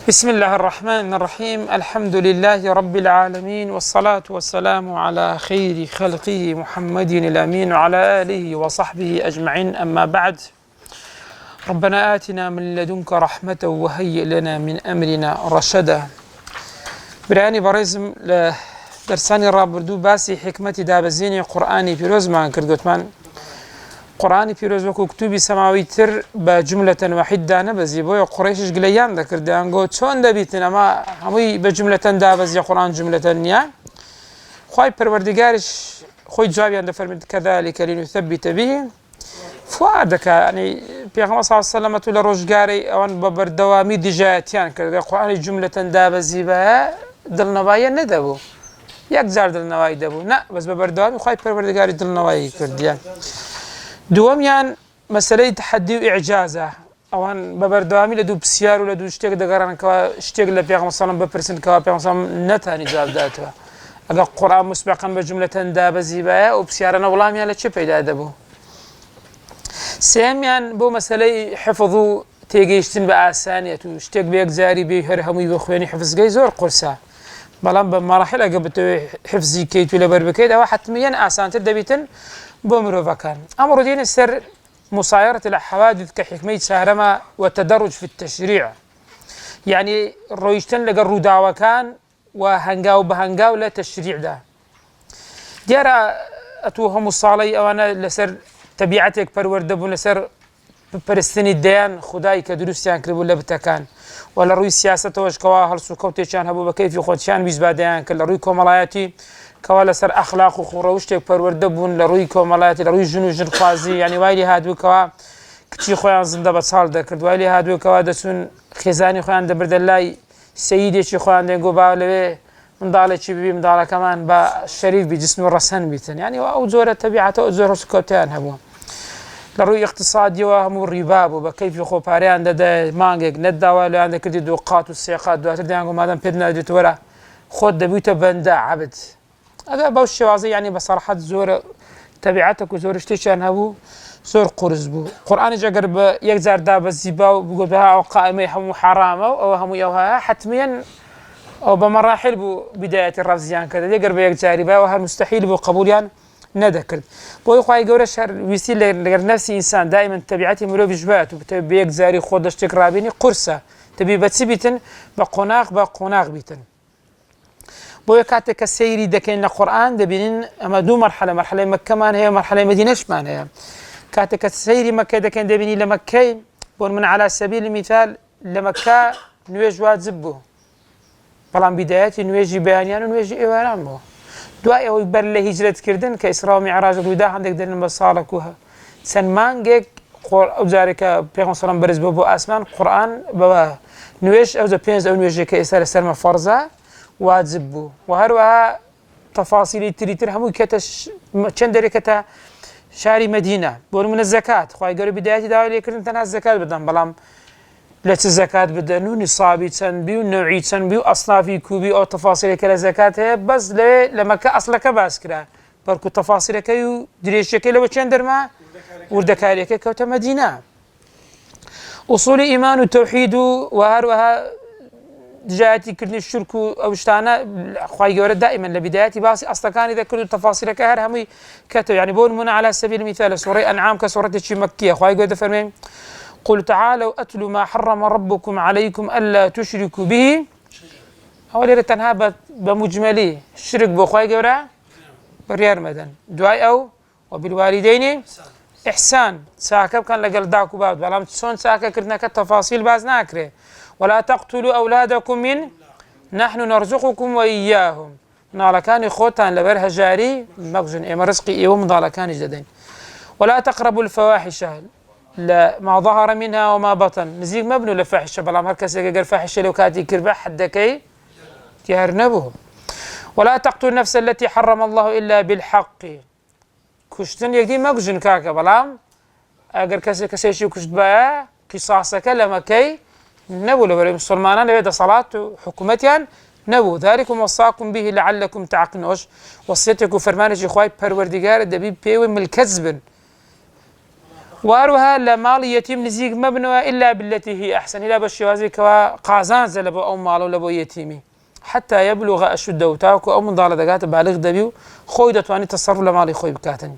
بسم الله الرحمن الرحيم. الحمد لله رب العالمين، والصلاة والسلام على خير خلقه محمد الأمين وعلى آله وصحبه أجمعين. أما بعد، ربنا آتنا من لدنك رحمة وهيئ لنا من أمرنا رشدا. براني برزم درساني رابردو باسي حكمة دابزيني قرآني بيروز ما كردوتمان قرآنی پیروز وەکو کتوبی سەماوی تر بە جملەتەن واحیددا نەبەزی، بۆیە قوڕیشش گلەیان دەکردیان گۆ چۆن دەبیتن ئەمە هەمووی بە جملەتەن دابەزیە، قورآن جملەتەن نییە. خوای پەروەردگاریش خۆی جوابیان دەفەرمێت کەذالک لنثبت به فؤادەکە، ینی پێغەمبەر صلی الله علیه و سلم لە ڕۆژگارەی ئەوان بە بەردەوامی دژایەتیان کرد قورآنی جملەتەن دابەزی بە دڵنەواییە نەدەبوو، یەک جار دڵنەوایی دەبوو، نە بەس بە بەردەوامی خوای پەروەردگاری دڵنەوایی کردیان. دووەمیان مەسەلەی تحەدی و ئیعجازە، ئەوان بە بەردەوامی لە دوو پرسیار و لە دوو شتێک دەگەڕێنکەوە شتێک لە پێغەمبەر صلی الله علیه و سلم بپرسن کەوا پێغەمبەر صلی الله علیه و سلم نەتانی جواب داتەوە. ئەگەر قورآن مسبقاً بە جملەتەن دابەزی بایە ئەو پرسیارانە وەڵامیان لە چی پەیدا دەبوو. سێمیان بۆ مەسەلەی حفظ و تێگەیشتن بە ئاسانیەت و شتێک بە یەکجاری بێ هەر هەمووی بە خوێنی حفزگەی زۆر قورسە، بەڵام بە مەراحل ئەگە بتەوێ حفزی کەیت و لەبەر بکەیت ئەوە حتمیەن ئاسانتر دەبیتن بۆ مرۆڤەکان. ئەمڕۆ دێنە سەر مصايرة الحوادث كحكمة سارمة والتدرج في التشريع، يعني رويشتن لقى روداوكان وهنقاو بهنقاو لا تشريع ده ديارا أتوهم الصالي أو أنا لسر تبيعتك پروردبون لسر پرستني الديان خداي كدروسيان كربو لبتكان ولا روي سياسة وشكوا هرسو كوتيشان هبو بكيف خودشان بيزباديان كلا روي كومالاياتي كوالا سر أخلاق وخروشتك پروردبون لروي كومالاياتي لروي جنو جن خوازي، يعني وايلي هادو كوا كتشي خوان زنده بتصال دكرد، وايلي هادو كوا دسون خزاني خوان دبردلاي سيدي شي خوان دنگو باولوي من ضالة شي بي من ضالة كمان با شريف بجسم الرسن بيتن، يعني أو زورة تبعته أو زورة سكوتان هبو لروي اقتصادي وهم الرباب وبكيف يخو باريان دا مانجك ندا ولا عندك كدي دوقات والسياقات دواتر ديانغو مادام بيدنا ديتورا خود دبيوتا بندا عبد هذا باوش شوازي، يعني بصراحة زور تبعتك وزور اشتيشان هبو زور قرز بو قرآن جاقر بيكزار دابا الزباو بقول بها أو قائمة همو حرامة أو همو يوها حتميا أو بمراحل بو بداية الرفزيان كذا يقر بيكزاري با وها مستحيل بو قبوليان ندكر بو يخواي قورا شهر ويسيل لغير نفسي إنسان دائما تبعتي ملو بجبات وبيكزاري خودشتك رابيني قرصة تبي بتسبيتن بقناغ بيتن بۆیە کاتێک کە سەیری دەکەین لە قورئان دەبینین ئەمە دوو مرحلەی مەکەمان هەیە، مرحلەی مەدینەشمان هەیە. کاتێک کە سەیری مەکە دەکەین دەبینی لە مەکەی بۆ من على سبیل المثال لە مەکە نوێژ واجب بوو، بەڵام بیدایەتی نوێژی بەیانیان و نوێژی ئێواران بوو. دوای ئەوەی بەر لە هیجرەتکردن کە ئیسرا و میعراج ڕوویدا هەندێک دەرن بە ساڵێک و چەند مانگێک ئەو جارێکە پێغەمبەر سەڵام بەرز بوو بۆ ئاسمان قورئان بە نوێژ ئەوجە پێنج ئەو نوێژێک کە ئێستا لەسەرمە فەرزە واجب بو وهروها تفاصيل تريتر همو كتش چندري كتا شاري مدينة بور من الزكاة خواهي قالوا بداياتي داوي ليكرن تنها الزكاة بدن بلام لت الزكاة بدن ونصابي تنبي ونوعي تنبي وأصنافي كوبي أو تفاصيل كلا زكاة هي بس لما كأصلك باسكرا بركو تفاصيل كيو دريش كلا وچندر ما وردكاريك كوتا مدينة أصول إيمان وتوحيد وهروها جاءتي كل الشرك أو شتانا خواهي قولت دائما لبداياتي باسي أصلا كان إذا كل التفاصيل كهر همي كتب، يعني بون من على سبيل المثال سورة أنعام كسورة الشي مكية خواهي قولت فرمين قل تعالوا أتلوا ما حرم ربكم عليكم ألا تشركوا به أولي تنها بمجملي الشرك بو خواهي قولت بريار مدن دعاء أو وبالوالدين إحسان ساكب كان لقل داكو باب بلام تسون ساكب كرنا كالتفاصيل باز ناكره ولا تقتلوا أولادكم من نحن نرزقكم وإياهم نالكاني خوتان لبرها جاري مغزن إما رزقي إيوم نالكاني جدين ولا تقربوا الفواحش لا ما ظهر منها وما بطن نزيق مبنو لفاحشة بلام هركس يقر فاحشة لو كاتي كربا حدكي تيهرنبه ولا تقتلوا النفس التي حرم الله إلا بالحق كشتن يقدي مغزن كاكا بلام أقر كسيشي كشت بايا قصاصك لما كي نبو لبري مسلمانا لبدا صلاة حكومتيان نبو ذلكم وصاكم به لعلكم تعقلون وصيتكم فرمانج إخوائي پروردگار دبي بيوي من الكذب واروها لمال يتيم نزيق مبنوى إلا بالتي هي أحسن إلا بالشوازي كوا قازان زلبو أو مالو لبو يتيمي حتى يبلغ أشده وتاكو أو من ضالة دقات بالغ دبيو خوي دتواني تصرف لمالي خوي بكاتن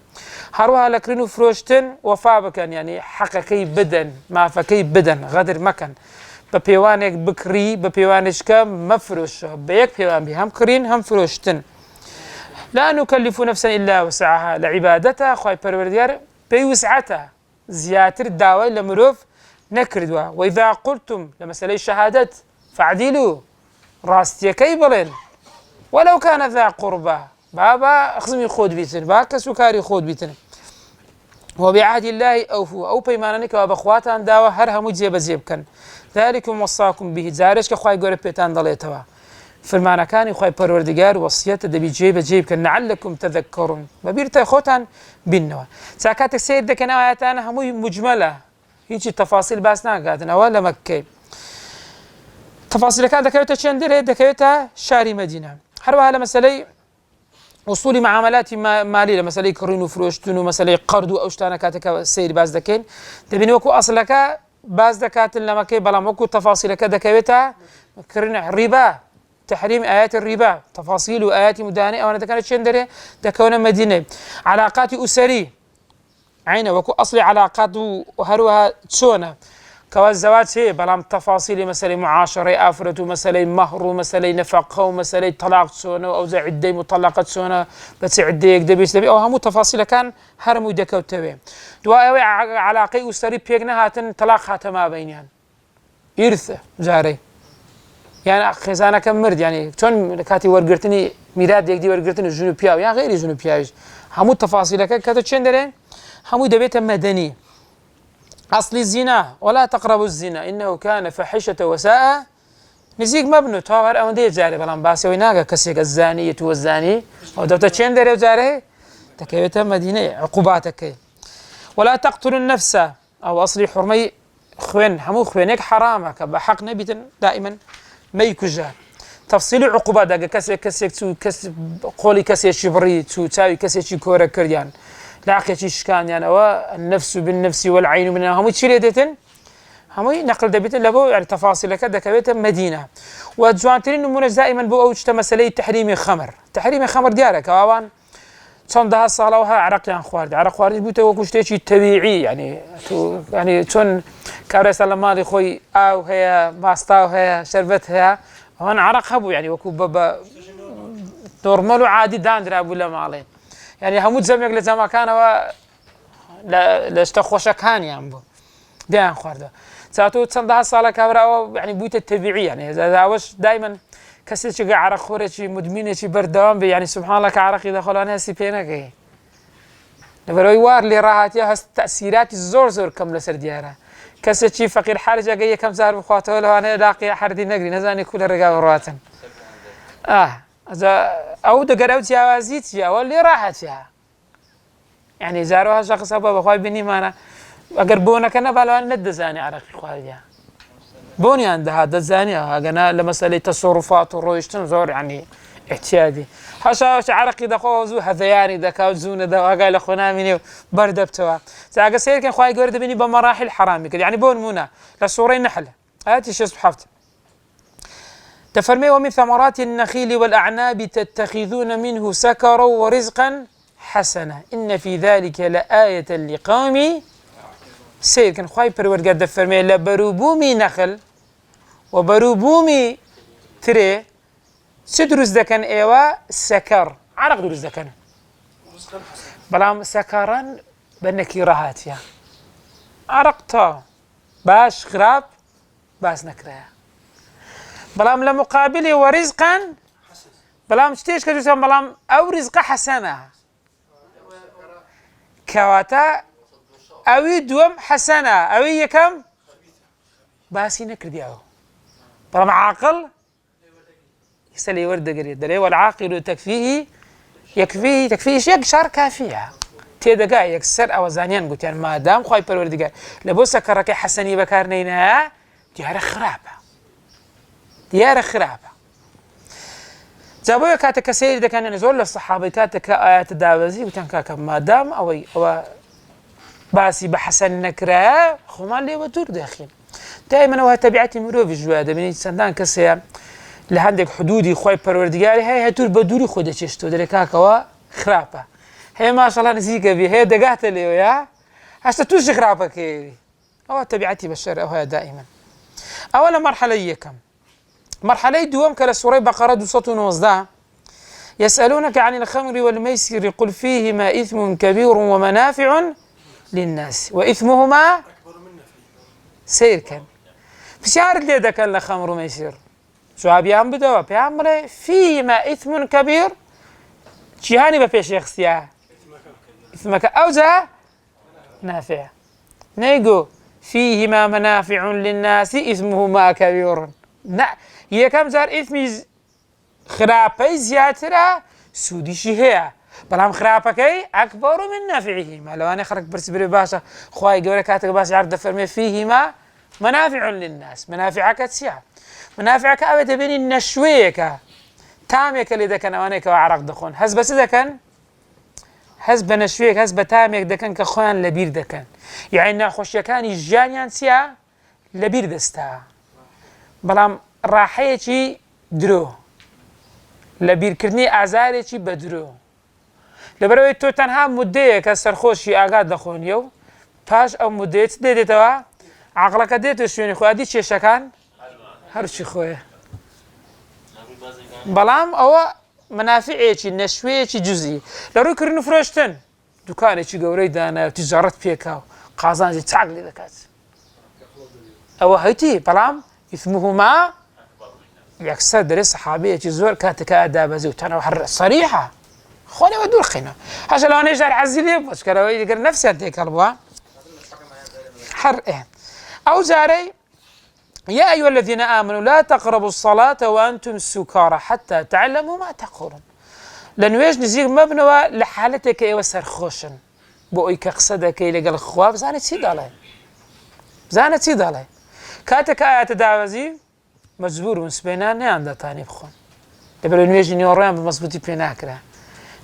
هروها لكرينو فروشتن وفا بكن يعني حقكي بدن ما فكي بدن غدر مكان ببيوانك بكري ببيوانش كم مفروش بيك بيوان بي هم كرين هم فروشتن لا نكلف نفسا إلا وسعها لعبادتها خوي پروردگار بيوسعتها زياتر الدعوة لمروف نكردوا وإذا قلتم لمسألة الشهادة فعدلوا راستي كيبلين ولو كان ذا قربى بابا أخزمي خود بيتن باك سكاري خود بيتن وبعهد الله أوفوا أو بيمانك وبخواتان داوة هرها مجيب زيب كان ذلكم وصاكم به زارش كخواي قرب بيتان ضليتوا في المعنى كان خواي پروردگار وصيته دبي جيب كان لعلكم تذكرون ببيرتا خوتان بينوا ساكاتك سيد دكنا آياتنا همو مجملة هيجي تفاصيل باسنا قادنا ولا مكة تفاصيل كان دكيوتا شندر دكيوتا شاري مدينة حروها لمسألة وصولي معاملات مالية مسألة كرينو فروشتونو مسألة قرضو أوشتانا كاتك سير باز دكين دبين وكو أصلك باز دكات لما كي بلام وكو تفاصيل كدكيوتا كرين ربا تحريم آيات الربا تفاصيل آيات مدانئة وانا كانت شندرة دكونا مدينة علاقات أسري عينه وكو أصلي علاقات وهروها تسونا كوالزواج هي بلام تفاصيل مسألة معاشرة آفرة مسألة مهر مسألة نفقة مسألة طلاق تسونا أو زي عدة مطلقة تسونا بس عدة يقدر أو همو تفاصيل كان هرمو دكو تبي دواء علاقة أسري بيجنا هاتن طلاق هات ما بينيان إرث جاري يعني خزانة كم مرد يعني شون كاتي ورقرتني ميراد يقدي ورقرتني جنوب بياو يعني غير جنوب بياوش همو تفاصيل كاتو تشندرين همو دبيت مدني أصل الزنا ولا تقربوا الزنا إنه كان فحشة وساء نزيق مبنو تاور أو دي جاري بلان باسي ويناغا كسيق الزانية والزاني ودوتا تشندر جاري تكيوتا مدينة عقوباتك ولا تقتلوا النفس أو أصلي حرمي خوين همو خوينك حرامك بحق نبي دائما ما يكجا تفصيل عقوبات دقا كسيك تو كس قولي كسي شبري تو تاوي كسي شي كورا كرديان لاقي شي شكان يعني النفس بالنفس والعين من هم تشريدتن هم نقل دبيتن لبو يعني تفاصيل كذا كبيت مدينه وجوانتين نمونج دائما بو اوجت مساله تحريم خمر ديارك اوان شون ده صاله وها عرق خوارد عرق خوارد بوته وكشتي شي طبيعي يعني تو يعني شون كارس مالي خوي او هي ماستاو هي شربت هي هون عرق هبو يعني وكو بابا نورمال وعادي داندرا ولا مالين يعني هموت زميك لزما كان و لا استخوش كان يعني ديان خورده ساتو تصندها صاله كبره يعني بوته الطبيعي يعني اذا واش دائما كسيتش عرق خورتي مدمنه شي بردوام يعني سبحان الله كعرق يدخل انا سيبينك نبروي وار اللي راحت يا تاثيرات الزور كم لسر ديارها كسيتش فقير حارج جاي كم زار بخواته له انا داقي حردي نقري نزاني كل رجال رواتن إذا أو دقراوت يا وزيت يا واللي راحت يا يعني زاروها شخص أبغى بخوي بني مانا أقربونا كنا بالوان ند زاني عرق خواليا بوني عند هذا الزاني أنا لمسألة تصرفات ورويشتن زور يعني احتيادي حاشا عرق إذا خوزو هذياني إذا كاوزون ده وقال أخونا مني برد بتوا ساق سير كان خوي قرد بني بمراحل حرامي كده يعني بون مونا للصورين نحلة هاتي شو صحفت تفرمي ومن ثمرات النخيل والأعناب تتخذون منه سكرا ورزقا حسنا إن في ذلك لآية لقوم سيد كان خواهي پروردگار دفرمي لبروبومي نخل وبروبومي تري سدرز دكان ايوا سكر عرق درز دكان بلام سكرا بالنكيرهات يا عرقتا باش خراب باس نكرها بلام لمقابله ورزقا بلام شتيش كجوسان بلام او رزق حسنه كواتا اوي دوم حسنه اوي كم باسي نكردياو بلام عاقل يسالي ورده قريد دلي والعاقل تكفيه شيء شار كافيه تيدا يكسر او زانيان قلت يعني ما دام خاي پروردگار لبو سكرك حسني بكارنينا ديار خرابه جابوا كاتك سيد ده كان نزول الصحابه كاتك آيات داوزي وكان كاك ما دام او باسي بحسن نكرا خمان لي ودور داخل دائما وها تبعتي مروف جواده من سندان كسيا لهندك حدودي خوي پروردگاري هي هتور بدوري خود چشتو دركاكوا خرابه هي ما شاء الله نسيك بي هي دقات لي يا هسه توش خرابه كي او تبعتي بشر او دائما اولا مرحله كم مرحله دوام كلا سوره بقره 219 يسالونك عن الخمر والميسر قل فيهما اثم كبير ومنافع للناس واثمهما سير كان بشار لي ده كان الخمر وميسر جوابيان بدوا بيعمل فيهما اثم كبير جهاني بفيش شخصيا اسمك اوزع نافع نيجو فيهما منافع للناس اسمهما كبير هي كم زار اسمي خرابي زياترا سودي شهية بلام خرابكي اكبر من نافعهما لو انا خرج برسبري باشا خواي قولي كاتب باشا عرض فرمي فيهما منافع للناس منافعك تسيا منافعك ابدا بين النشويك تاميك اللي دكن وانيك وعرق دخون هز بس دكن هز بنشويك هز بتاميك دكن كخوان لبير دكن يعني ناخوش كان جانيان سيا لبير دستا بلام راحيتي درو لبير كرني اعزاريتي بدرو لبروي تو تنها مديه كسرخوشي اغاد دخون يو باش او مديه ديتوا عقلك ديتو شوني خو ادي شكان هرشي خويا بلام او منافعيتي نشويتي جزئي لو كرنو فروشتن دكانيتي غوري دانا تجارت فيكا قازانجي تعقلي دكات او هيتي بلام اسمهما يكسر درس صحابيه زور كاتك اداب زوجتنا وحر صريحه خوني ودور خينا حاجه لو انا جار عزيلي باش كانوا يقر نفسي انت كلبوا حر ايه او جاري يا ايها الذين امنوا لا تقربوا الصلاه وانتم سكارى حتى تعلموا ما تقولون لنويج نزيغ مبنوى لحالتك ايوا سرخوشن بوي كقصدك الى قال خواب زانت سيد علي زانت سيد علي كاتك ايات دعوزي مجبور ونسبينان عندها تاني بخون دبل نويج نيوران بمظبوطي بيناكرا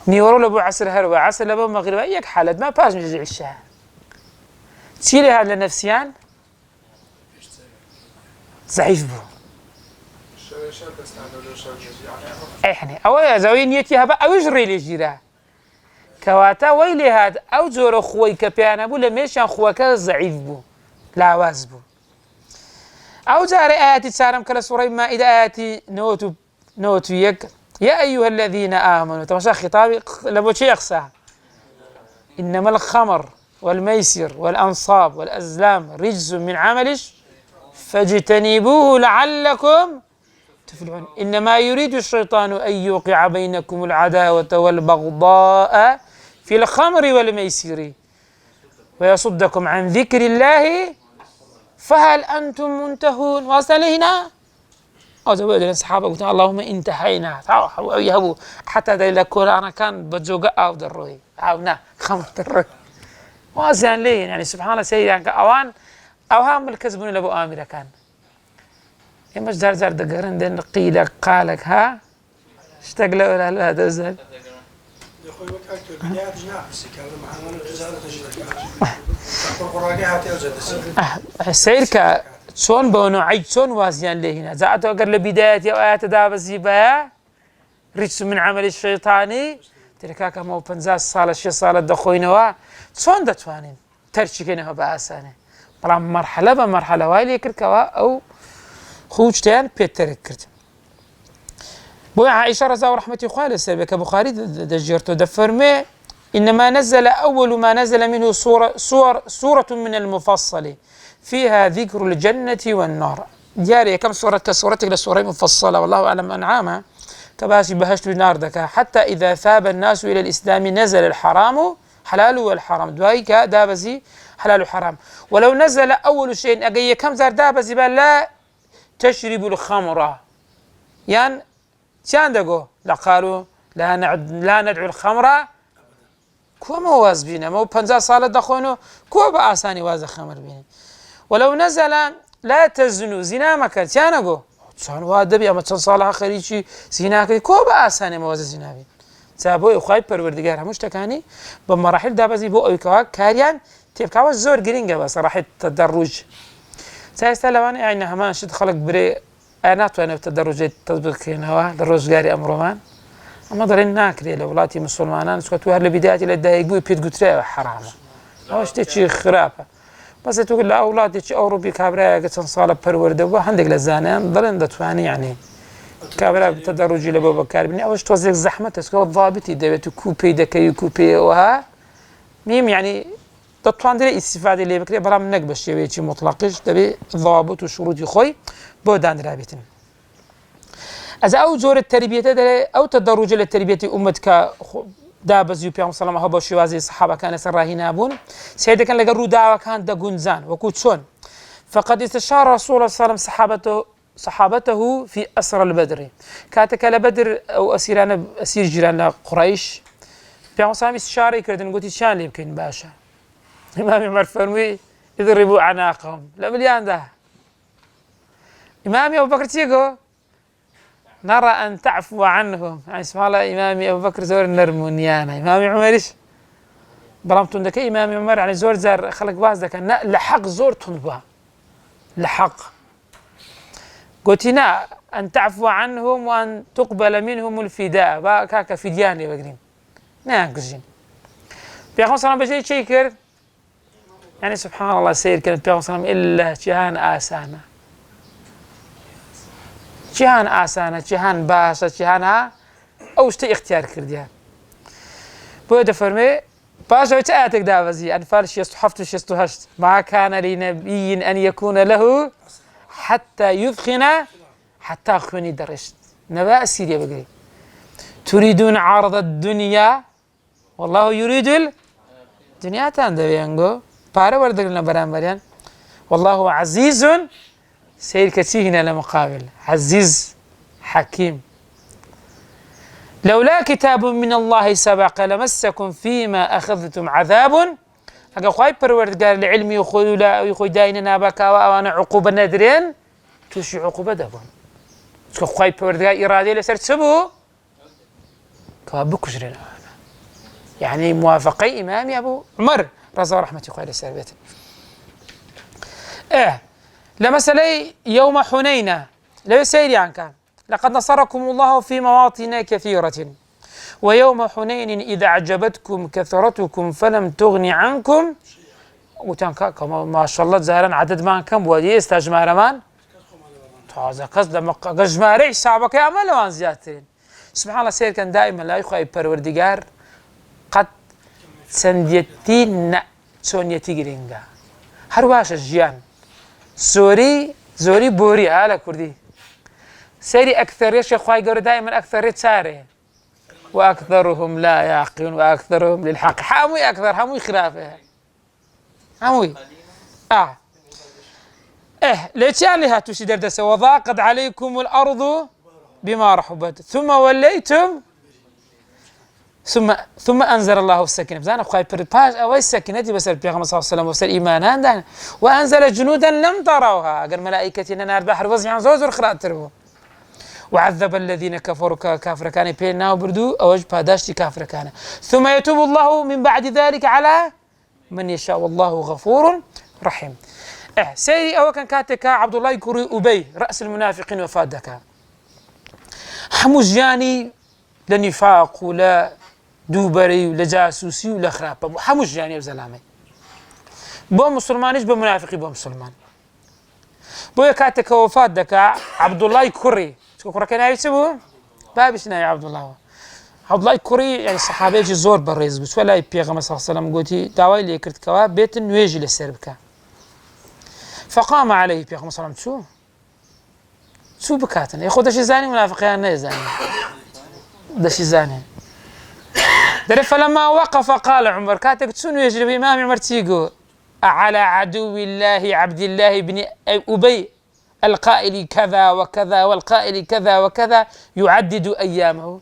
نيورو لبو عصر هروا عصر لبو مغرب ايك حالة ما باش نجي الشهر تشيلي هذا لنفسيان ضعيف بو احنا او زاوية نيتي هبا او يجري لي جيرا كواتا ويلي هاد او زور خوي كبيانا بو لميشان خوكا ضعيف بو لا واز بو او جاري اياتي تسارم كلا سوري ما اذا اياتي نوتو يك يا ايها الذين امنوا تمشى خطابي لبو شي يقصى انما الخمر والميسر والانصاب والازلام رجز من عملش فاجتنبوه لعلكم تفلحون انما يريد الشيطان ان يوقع بينكم العداوه والبغضاء في الخمر والميسر ويصدكم عن ذكر الله فهل انتم منتهون واصل هنا او زوجي الصحابه قلت اللهم انتهينا يهبوا حتى اذا انا كان بتزوق او دروي عاونا خمر دروي وازن لي يعني سبحان الله سيدان اوان اوهام الكذب لابو امير كان يمش زار زار دقرن دن قيل قالك ها اشتغل ولا هذا زين يا اخوي وكاكتو بدايات نافسك هذا معنا الجزائر تجري سيرك شون بونو عيد شون وازيان لي هنا زعتو اقر لبداية يا ايات داب الزيبايا رجس من عمل الشيطاني تركاك مو 50 سال شي سال دخوينوا شون دتوانين ترشكينه باسانه بلام مرحله بمرحله وايلي كركوا او خوجتان بيتر كرت بو عائشه رضي الله رحمه خوالي سبك بخاري دجرتو دفرمي انما نزل اول ما نزل منه سوره من المفصل فيها ذكر الجنة والنار جارية كم سورة كسورتك لسورة مفصلة والله أعلم أنعامها كباسي بهشت النار دكا حتى إذا ثاب الناس إلى الإسلام نزل الحرام حلال والحرام دوايك دابزي حلال وحرام ولو نزل أول شيء أجي كم زار دابزي لا تشرب الخمر يعني شان دقو لقالوا لا ندعو الخمر كو ما واز بينا مو 50 سالة دخونو كو بأساني واز خمر بينا ولو نزل لا تزنوا زنا ما كان تيانغو صار وادب يا ما صالح خريجي زنا كو باسانه موز زنا بي تابو خوي پروردگار همش تکانی بمراحل دابزي بو اويكا كاريان تێبکاوە زۆر گرنگە بە سەراحەت تەدەڕوج سایستا لەوانە ئاینە هەمان شت خەڵک برێ ئایا ناتوانێت تەدەڕوجێت تەطبیق بکەینەوە لە ڕۆژگاری ئەمڕۆمان ئەمە دەڵێن ناکرێت لە وڵاتی مسلمانان چکە تو هەر لە بیداتی لە دایکبووی پێت گوترایەوە حرامە ئەوە شتێکی خراپە بەس تو لە وڵاتێکی ئەوڕۆپی کابرایەکە چەند ساڵە پەروەردە بووە هەندێک لە زانایان دەڵێن دەتوانێت یعنی کابرا تەدەڕوجی لە بۆ بەکاربێنی ئەوەش تۆزێک زەحمەتە چکە ضابطی دەوێت و کوپەی دەکەی و کوپەیەوەها میم یعنی دەتوانرێت ئیستیفادەی لێ بکرێت بەڵام نەک بە شێوەیەکی مطلقیش دەبێت ضوابط و شروطی خۆی بۆ دانرابێتن ئەز ئەو جۆرە تەربیەتە دەڵێ ئەو تەدەڕوجە لە تەربیەتی ئومەت کە دابەزی و پێغەمبەر سەڵەم بۆ شێوازی سەحابەکان لەسەر ڕاهی نابوون سیر دەکەن لەگەڵ ڕووداوەکان دەگونجان وەکو چۆن فقد استشار رسول الله صلى الله عليه وسلم صحابته في أسر البدر كاتك لبدر أو أسيران أسير جيران قريش بيعمل صامي استشارة كردن قلت شان لي يمكن باشا إمام عمر فرمي يضربوا أعناقهم لا مليان ده إمامي أبو بكر تيجو نرى أن تعفو عنهم يعني سبحان الله إمامي أبو بكر زور نرمونيانا إمامي عمرش برامتون دكي إمامي عمر يعني زور زار خلق باز دكا لحق زور تنبا لحق قلت لا أن تعفو عنهم وأن تقبل منهم الفداء كاكا فدياني بقرين ناقصين بيغم صلى الله عليه وسلم بجي شيكر يعني سبحان الله سير كانت بيغم صلى الله عليه وسلم إلا جهان آسانة جهان آسانة جهان باشا جهانها أو شتي اختيار كرديان بودا فرمي باشا وتآتك دافزي أنفال شيستو حفتو شيستو هشت ما كان لنبي أن يكون له حتى يثخن حتى خوني درشت نبأ سيريا بقري تريدون عرض الدنيا والله يريد الدنيا تاندبيانغو بارا وردقلنا برانبريان والله عزيز سير كتيهنا لمقابل عزيز حكيم لولا كتاب من الله سبق لمسكم فيما أخذتم عذاب هكا خواهي پروردگار لعلمي يخوي لا يخوي داينا نابكا وانا عقوبة نادرين توشي عقوبة دابون سكو خواهي پروردگار إرادة لسر تسبو كوا بكجرين يعني موافقي إمامي أبو عمر رضا رحمة الله لسر بيتن لمثلا يوم حنين لو سيري عنك لقد نصركم الله في مواطن كثيرة ويوم حنين إذا أعجبتكم كثرتكم فلم تغن عنكم وتنكا ما شاء الله زهران عدد ما كم ودي استجمار مان تازه قصد لما جماري حسابك يعمل وان زيادتين سبحان الله سير كان دائما لا يخوي پروردگار قد سنديتين سونيتي جرينجا هر واش جيان زوري بوري على كردي سيري أكثرية خواي قرر دائما أكثرية ساري وأكثرهم لا يعقلون وأكثرهم للحق حاموي أكثر حاموي خلافه حاموي ليش يعني هاتو شي دردسة وضاقت عليكم الأرض بما رحبت ثم وليتم ثم أنزل الله السكينة بزانا خواي برباج أو السكينة بس البيغمبر صلى الله عليه وسلم وسل إيمانان وأنزل جنودا لم تروها قال ملائكة إننا البحر وزعا زوزر خرات تربو وعذب الذين كفروا كافر كان بيننا وبردو أوج باداشتي كافر كان ثم يتوب الله من بعد ذلك على من يشاء والله غفور رحيم سيري أو كان كاتك عبد الله كري أبي رأس المنافقين وفادك حموجاني لنفاق ولا دوبري ولا جاسوسي ولا خرابة حموجاني وزلامي بو مسلمانيش بو منافقي بو مسلمان بو كاتك وفادك عبد الله كري كورا كان يسوي بابش يا عبد الله كوري يعني صحابي زور بريز بس ولا بيغمبر صلى الله عليه وسلم قوتي داوي لي كرت كوا بيت نويجي للسربكا فقام عليه بيغمبر صلى الله عليه وسلم شو بكاتنا ياخذ شي زاني منافقين نه زاني ده شي زاني دري فلما وقف قال عمر كاتك تسون يجري بإمام عمر تيجو على عدو الله عبد الله بن أبي القائل كذا وكذا والقائل كذا وكذا يعدد أيامه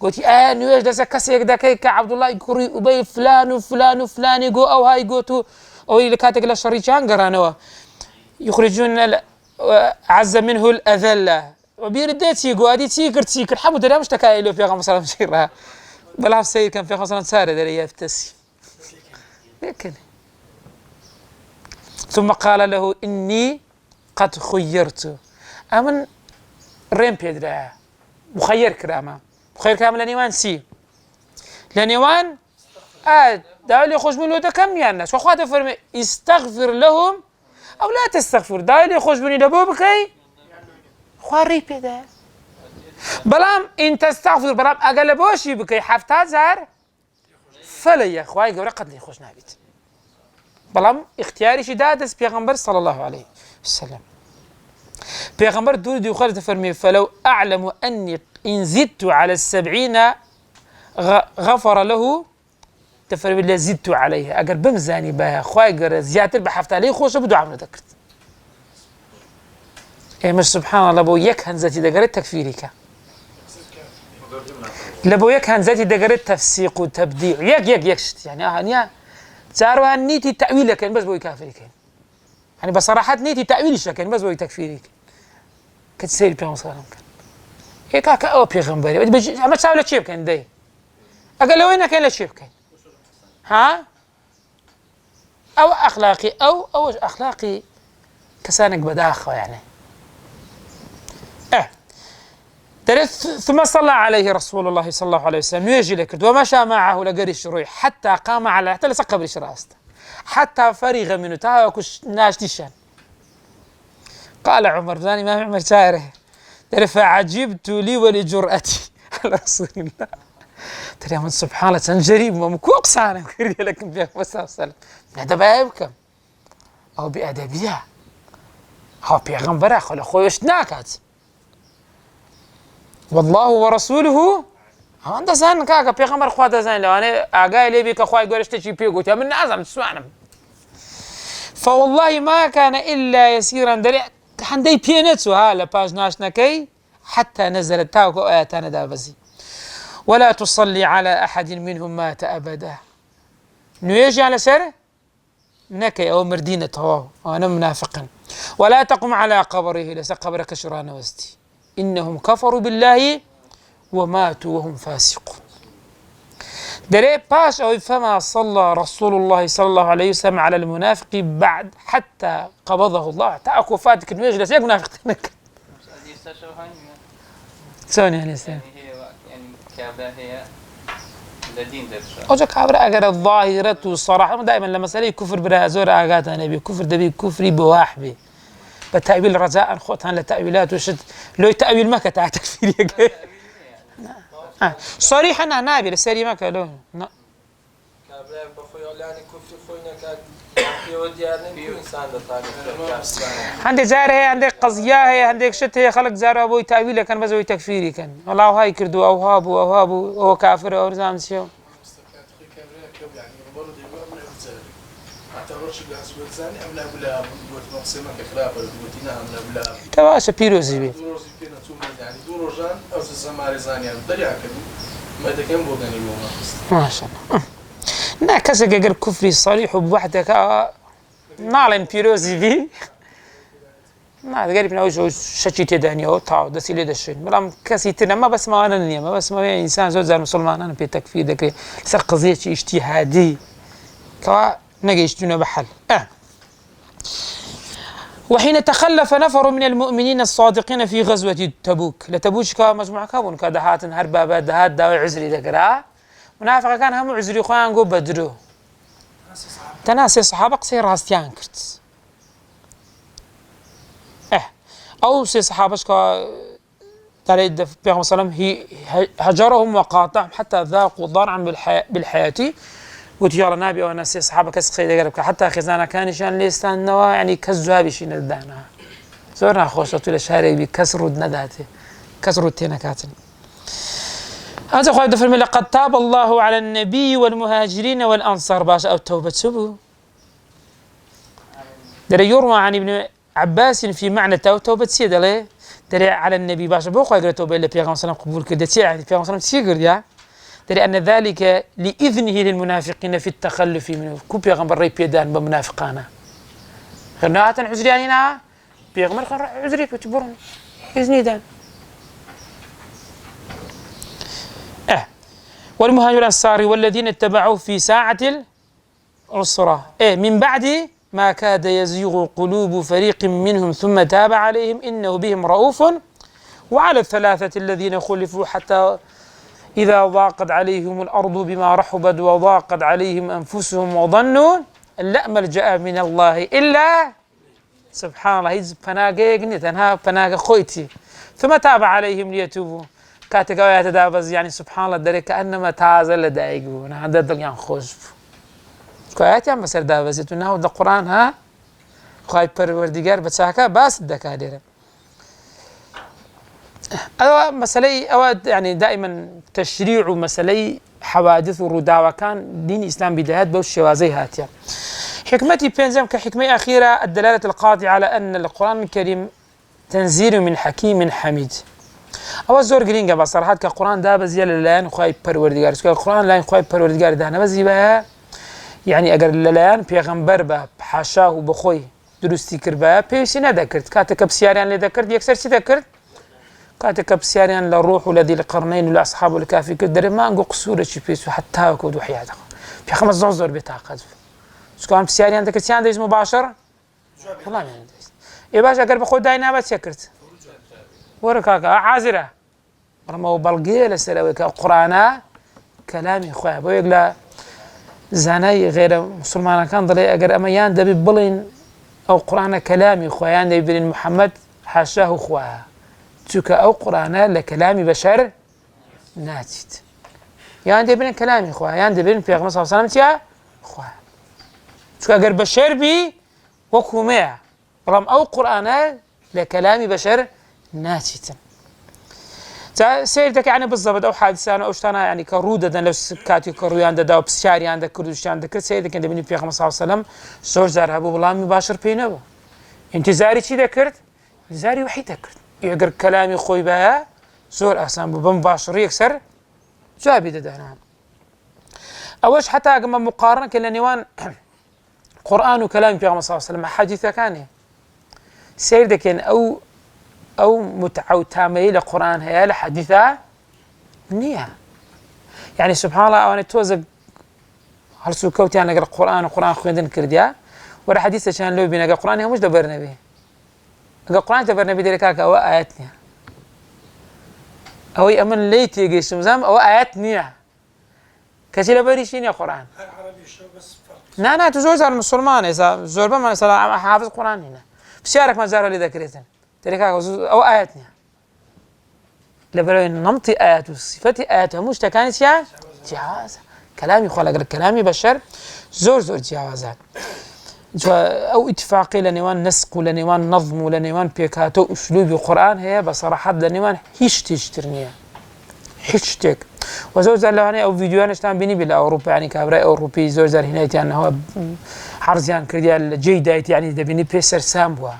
قلت نويش دسا كسيك دكيك عبد الله يكري أبي فلان وفلان وفلان يقو أو هاي قوتو أو اللي كاتك لشريكان قرانوا يخرجون عز منه الأذلة وبيرديت يقو هادي تيكر حمو دريا مش تكايلو في غمصة المشيرة بلا سيد كان في غمصة سارة دريا في تسي لكن ثم قال له إني قد خيرت أمن ريم بيدرا مخير كرامة مخير كرامة لنيوان سي لنيوان داولي خوش من لوتا كم يا الناس وخواته فرمي استغفر لهم أو لا تستغفر داولي خوش مني دبو بكي خواري بيدا بلام إن تستغفر بلام أقل بوشي بكي حفتات زار فلا يا خواي قبل قد لي خوش نابت بلام اختياري شدادس بيغمبر صلى الله عليه وسلم بيغمبر دور دي وخارج تفرمي فلو أعلم أني إن زدت على 70 غفر له تفرمي اللي زدت عليه أقر بمزاني بها خواي قر زيادة بحفت عليه خوش بدو عمل ذكرت إيه مش سبحان الله بو يك هنزتي دقرت تكفيرك لبو يك هنزتي دقرت تفسيق وتبديع يك شت يعني هنيا زاروا نيتي تأويل كان بس بو كافرك يعني بصراحة نيتي تأويل كان بس بو تكفيرك كتسير بيهم صارم كان هيك هكا أو بيغمبري ما تساوي لا شيء كان داي أقل وين كان لا شيء كان ها أو أخلاقي أو أخلاقي كسانك بداخة يعني ثم صلى عليه رسول الله صلى الله عليه وسلم يجي لك ومشى معه لقري الشروع حتى قام على حتى لسق قبل راسته حتى فرغ منه تاكش ناشتشان قال عمر ثاني ما عمر شاعره فعجبت لي ولجرأتي على رسول الله ترى من سبحان الله تنجريب ممكوك صار كريه لكن في صلى الله عليه وسلم هذا بايبكم أو بأدبية أو بيغمبر خلا خويش ناكات والله ورسوله عند زان كاكا بيغمبر خواتا زان لو أنا أجاي لي بيك أخوي قرشت شيء بيقول من أعظم تسمعنا فوالله ما كان إلا يسيرا دري حندي بينتسو هلا باج ناشنا كي حتى نزلت تاوكو آياتنا دابزي ولا تصلي على أحد منهم مات أبدا نيجي على سر نكي أو مردينة هو أنا منافقا ولا تقم على قبره لس قبرك شران وستي إنهم كفروا بالله وماتوا وهم فاسقون دري باش أو فما صلى رسول الله صلى الله عليه وسلم على المنافق بعد حتى قبضه الله تأكو فاتك المجلس يك منافق تنك سوني يعني سوني هي الدين أوجا كابرا أجر الظاهرة والصراحة دائما لما سألي كفر برازور آجات النبي كفر دبي كفري بواحبي بتأويل رجاء خوتان لتأويلات وشد لو تأويل ما كتاع تكفير صريحا أنا نابي لسري ما كلو لا كابرا بخوي يعني كفر خوينا كاد يوديارني إنسان ده عندك زار هي عندك قضية هي عندك شت هي خلق زار أبوي تأويله كان بس أبوي تكفيري كان والله هاي كردوا أوهابوا هو كافر أو رزام شيء تواش بيروزي بي ما شاء الله نا كذا جر كفري صريح بوحدك نالن بيروزي بي ما غير بنا وجه شتي تداني او تاو دسيله دشين بلام كسيتنا ما بس ما انا ما بس ما انسان زوج مسلمان انا بتكفير ذكر قضيه اجتهادي كوا نجيشتنا بحل وحين تخلف نفر من المؤمنين الصادقين في غزوة تبوك لتبوك مجموعة كابون كدهات هربابات دهات داوي عزري ذكرها منافق كان هم عزري خوان قو بدرو تناسي صحابة قصير راستيان كرت أو سي صحابة تريد في بيغم صلى هي هجرهم وقاطعهم حتى ذاقوا ضرعا بالحياة قلت يا نبي وانا سي صحابه كسخي قلبك حتى خزانه كان شان ليستان نوا يعني كزوابي شي ندانا زورنا خوشتو لشهري بكسروا نداته كسروا تينكاتن هذا خالد في لقد تاب الله على النبي والمهاجرين والانصار باش او التوبه سبو دري يروى عن ابن عباس في معنى توبه سيد له دري على النبي باش بو خايغ توبه اللي بيغم صلى قبول كدتي يعني بيغم صلى سيغر يا لأن ذلك لإذنه للمنافقين في التخلف منه كو بيغمبر ري بيدان بمنافقانا غناة عزرياننا بيغمبر عزري بتبرن إذني دان والمهاجر الأنصاري والذين اتبعوه في ساعة العسرة من بعد ما كاد يزيغ قلوب فريق منهم ثم تاب عليهم إنه بهم رؤوف. وعلى الثلاثة الذين خلفوا حتى إذا ضاقت عليهم الأرض بما رحبت وضاقت عليهم أنفسهم وظنوا أن لا ملجأ من الله إلا سبحان الله هيز فناقيقني تنها فناق خويتي ثم تاب عليهم ليتوبوا كاتك آيات دابز يعني سبحان الله دري كأنما تازل دايقون هذا دليان خوش كآيات يعني بسر دابز يتونه وده القرآن ها خايب پروردگار بتساكا باس الدكادرة أو مسألة أو يعني دائما تشريع مسألة حوادث ورداوة كان دين الإسلام بدايات بوش شوازي هاتيا حكمتي بينزم كحكمة أخيرة الدلالة القاطعة على أن القرآن الكريم تنزيل من حكيم حميد أو زور جرينجا بصراحة كقرآن ده بزيال الآن خايب پروردگار القرآن لا خايب پروردگار ده أنا بزي بها يعني أجر الآن بيغمبر به حاشاه وبخوي درستي كربا بيسي ندكرت كاتك بسياريان اللي ذكرت يكسر شي ذكرت كاتك بسياريان للروح ولدي القرنين ولأصحاب الكافي كدر ما نقول قصورة شي بيسو حتى كود وحياته في 5 زور بتاقد سكان بسياريان ذكرت سيان دايز مباشر والله ما دايز إيه باش أجر بخود داينا بس يكرت وركاكا عازرة رموا بلقيه لسلويك القرآن كلامي خويا بويقلا زاني غير مسلمان كان ضلي أجر أميان دبي بلين أو قرآن كلامي خويا دبي بلين محمد حاشاه خويا تك أو قرآن لكلام بشر ناتج يعني دبي بلين كلامي خويا يعني دبي بلين في أغمى صلى الله عليه وسلم يا خويا تك أجر بشر بي وكومع رم أو قرآن لكلام بشر ناتج سيرتك يعني بالضبط او حادثه او شتانا يعني كروده لو سكاتي كرويان دا او بسشاري عندك كردستان دك سيدك عند ابن پیغمبر صلى الله عليه وسلم زور زار ابو بلا مباشر بينه انتظاري شي ذكرت انتظاري وحيد ذكرت يقر كلامي خوي بها زور احسن بمباشر يكسر جابي دهنا اوش حتى اما مقارنه كلنيوان قران وكلام پیغمبر صلى الله عليه وسلم حديثه كان سيدك أو متعو تامي لقرآن هي لحديثة نية يعني سبحان الله أنا توزق هل سوكوتي أنا أقرأ القرآن وقرآن خويندن كرديا ولا حديثة كان لو بينا القرآن هو مش دبرنا به القرآن دبرنا به ذلك أو آياتنا أو يأمن ليتي يجيش مزام أو آياتنا كثير بريشين يا قرآن نا تزور زار المسلمان إذا زور بما مثلا حافظ القرآن هنا بشارك ما زار اللي ذكرتن تلك أو آياتنا لبرين نمطي آيات وصفتي آيات مش تكانت يا جواز كلامي خلق كلامي بشر زور جوازات أو اتفاقي لنيوان نسق لنيوان نظم لنيوان بيكاتو أسلوب القرآن هي بصراحة لنيوان هيش تشترنيها هيش تك وزور زار لواني أو فيديوهان اشتان بيني بلا أوروبا يعني كابراء أوروبي زور زار هنا يعني هو حرزيان كرديال جيدايت يعني دبيني بيسر سامبوا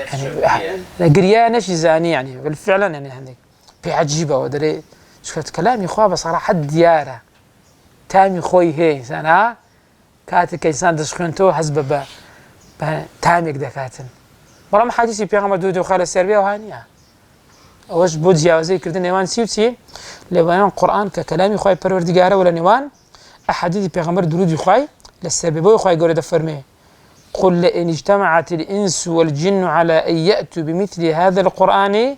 يعني قريانش زاني يعني بالفعلا يعني عندك في عجيبه ودري شفت كلامي خواه بصراحه دياره تامي خوي هي سنه كاتك انسان دسخنتو حسب تامي دكاتن والله ما حديثي بيغمر دودو خال السربيه وهانيه واش بوديا وزي كردن نيوان سيوتي لبنان القران ككلامي خوي پروردگار ولا نيوان احاديث بيغمر درود خوي للسبب خوي غوري دفرمي قل لئن اجتمعت الإنس والجن على أن يأتوا بمثل هذا القرآن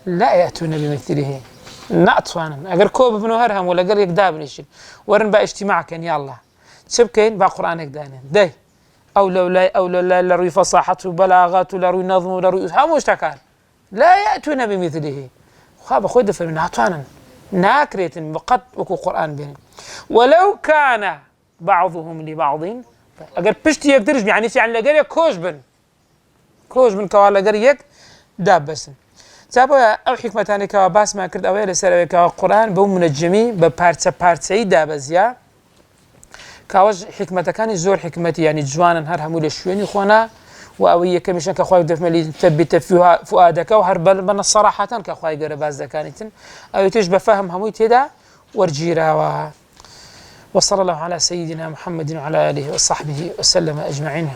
لا يأتون بمثله نأطفانا أقر كوب بنو هرهم ولا أقر يقداب نشيل ورن با اجتماع كان يالله تسبكين با قرآن يقدانين داي أو لا لروي فصاحته بلاغاته لروي نظمه لروي هم مشتكان لا يأتون بمثله خاب خود فمن أطفانا ناكريت وقد وكو قرآن بين ولو كان بعضهم لبعض اگر پشتی یک درج يعني يعني لگر یک كوش بن كوا لگر یک داب بس تابع او حكمتاني كوا باس ما كرد اويل سر كوا قرآن بو منجمي ببارتسي دابزيا كواج حكمته كان زور حكمتي يعني جوانا هر همول شويني خونا واويه كمشان كخوي دف ملي تثبت فيها فؤادك وهرب من الصراحه كخوي قرباز كانت او تجب فهم هموي تدا ورجيرا وصلى الله على سيدنا محمد وعلى آله وصحبه وسلم أجمعين.